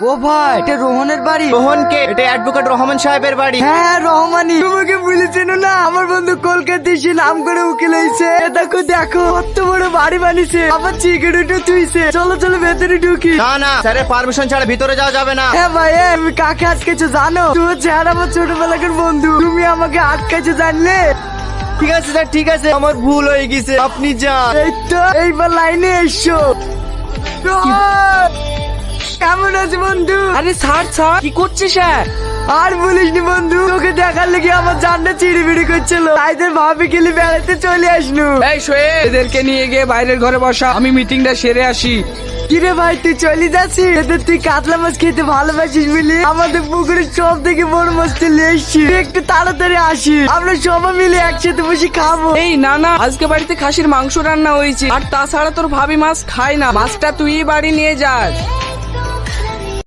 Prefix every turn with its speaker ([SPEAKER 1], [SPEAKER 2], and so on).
[SPEAKER 1] ও ভাই, এটা রোহনের বাড়ি।
[SPEAKER 2] রোহনকে? এটা অ্যাডভোকেট রহমান সাহেবের বাড়ি।
[SPEAKER 1] হ্যাঁ রহমানি, তোমাকে বলেছিল না আমার বন্ধু কলকাতায় এসে নাম করে উকিল হয়েছে। দেখো দেখো কত বড় বাড়ি বানিয়েছে, আবার সিকিউরিটি তুইছে। চলো চলো ভেতরে ঢুকি।
[SPEAKER 2] না না, স্যারের পারমিশন ছাড়া ভিতরে যাওয়া যাবে না।
[SPEAKER 1] হ্যাঁ ভাই, তুমি কাকে আটকেছো জানো? তুই হচ্ছে আর আমার ছোটবেলাকার বন্ধু, তুমি আমাকে আটকেছো জানলে?
[SPEAKER 2] ঠিক আছে স্যার, ঠিক আছে, আমার ভুল হয়ে গেছে, আপনি যান।
[SPEAKER 1] এই তো এইবার লাইনে এসো। কেমন আছে বন্ধু?
[SPEAKER 3] আরে স্যার স্যার কি করছিস স্যার?
[SPEAKER 1] আর বলিস নি বন্ধু, তোকে দেখার লেগে আমার জানটা চিড়িবিড়ি করছিল, তাই তো ভাবি গেলি বেড়াতে চলে আসনু।
[SPEAKER 3] এই শোয়ে, এদেরকে নিয়ে গিয়ে বাইরের ঘরে বসা, আমি মিটিংটা সেরে আসি।
[SPEAKER 1] কিরে ভাই, তুই চলে যাচ্ছিস? এদের তুই কাতলা মাছ খেতে ভালোবাসিস বলে আমাদের পুকুরের সব থেকে বড় মাছ চলে এসছি। তুই একটু তাড়াতাড়ি আসিস, আমরা সবাই মিলে একসাথে বসে খাবো।
[SPEAKER 3] এই না না, আজকে বাড়িতে খাসির মাংস রান্না হয়েছে, আর তাছাড়া তোর ভাবি মাছ খায় না, মাছটা তুই বাড়ি নিয়ে যাস।